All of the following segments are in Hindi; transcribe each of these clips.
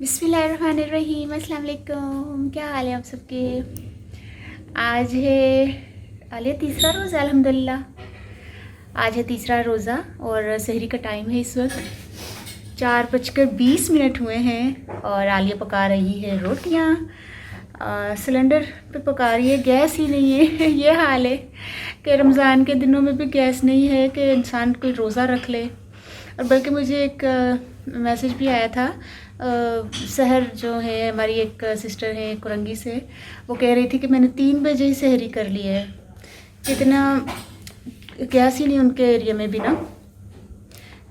बिस्मिल्लाहिर्रहमानिर्रहीम। अस्सलाम वालेकुम। क्या हाल है आप सबके? आज है तीसरा रोज़ा अल्हम्दुलिल्लाह। आज है तीसरा रोज़ा और सहरी का टाइम है इस वक्त 4:20 हुए हैं और आलिया पका रही है रोटियाँ। सिलेंडर पे पका रही है, गैस ही नहीं है। ये हाल है कि रमज़ान के दिनों में भी गैस नहीं है कि इंसान कोई रोज़ा रख ले। और बल्कि मुझे एक मैसेज भी आया था, सहर जो है हमारी एक सिस्टर है कुरंगी से, वो कह रही थी कि मैंने 3 बजे ही सहरी कर ली है। कितना गैस ही नहीं उनके एरिया में भी ना,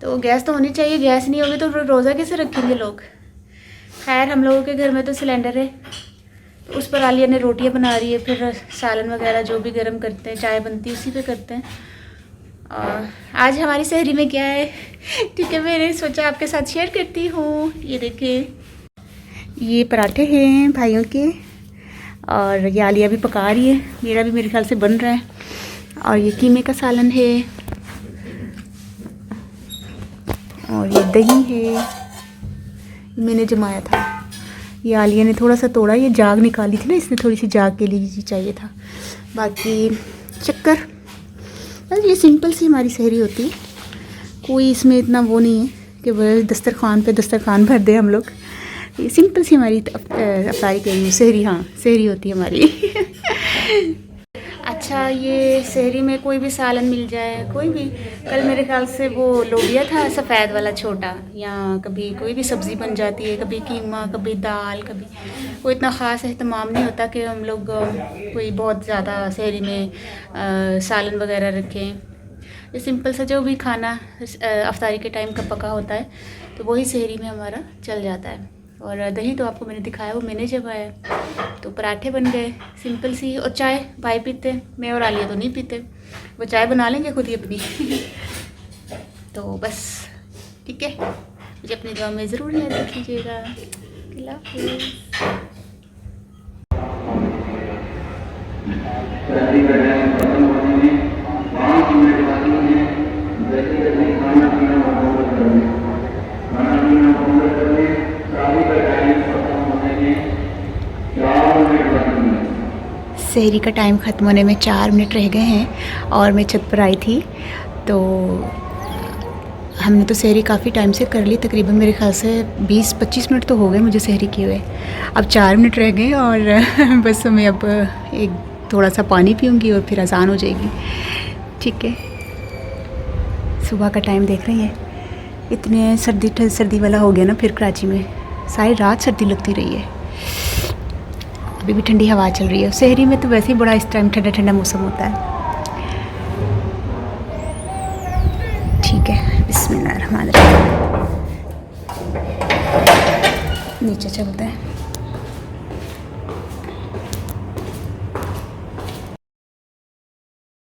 तो गैस तो होनी चाहिए। गैस नहीं होगी तो रोज़ा कैसे रखेंगे लोग। खैर हम लोगों के घर में तो सिलेंडर है, तो उस पर आलिया ने रोटियां बना रही है, फिर सालन वगैरह जो भी गर्म करते हैं, चाय बनती है उसी पे करते हैं। आज हमारी सहरी में क्या है, ठीक है, मैंने सोचा आपके साथ शेयर करती हूँ। ये देखिए, ये पराठे हैं भाइयों के और ये आलिया भी पका रही है, मेरा भी मेरे ख्याल से बन रहा है। और ये कीमे का सालन है और ये दही है, मैंने जमाया था। ये आलिया ने थोड़ा सा तोड़ा, ये जाग निकाली थी ना, इसने थोड़ी सी जाग के लिए चाहिए था। बाकी शक्कर, ये सिंपल सी हमारी सहरी होती है, कोई इसमें इतना वो नहीं है कि वह दस्तरखान भर दे हम लोग। ये सिंपल सी हमारी अफ्तारी करी सहरी, हाँ सहरी होती है हमारी। अच्छा, ये सहरी में कोई भी सालन मिल जाए, कोई भी। कल मेरे ख्याल से वो लोबिया था सफ़ेद वाला छोटा, या कभी कोई भी सब्ज़ी बन जाती है, कभी कीमा, कभी दाल, कभी कोई इतना ख़ास अहतमाम नहीं होता कि हम लोग कोई बहुत ज़्यादा सहरी में सालन वगैरह रखें। ये सिंपल सा जो भी खाना अफ्तारी के टाइम का पका होता है तो वही सहरी में हमारा चल जाता है। और दही तो आपको मैंने दिखाया, वो मैंने जमाया। तो पराठे बन गए सिंपल सी, और चाय भाई पीते, मैं और आलिया तो नहीं पीते, वो चाय बना लेंगे खुद ही अपनी। तो बस ठीक है, मुझे अपनी दुआ में ज़रूर याद रखिएगा। अल्लाह हाफ़िज़। सहरी का टाइम ख़त्म होने में 4 मिनट रह गए हैं और मैं छत पर आई थी, तो हमने तो सहरी काफ़ी टाइम से कर ली, तकरीबन मेरे ख्याल से 20-25 मिनट तो हो गए मुझे सहरी किए हुए। अब 4 मिनट रह गए और बस मैं अब एक थोड़ा सा पानी पीऊँगी और फिर अज़ान हो जाएगी। ठीक है, सुबह का टाइम देख रही हैं, इतने सर्दी वाला हो गया ना फिर कराची में, सारी रात सर्दी लगती रही है। अभी भी ठंडी हवा चल रही है। सहरी में तो वैसे ही बड़ा इस टाइम ठंडा ठंडा मौसम होता है। ठीक है, बिस्मिल्लाहिर्रहमानिर्रहीम। नीचे चलते हैं।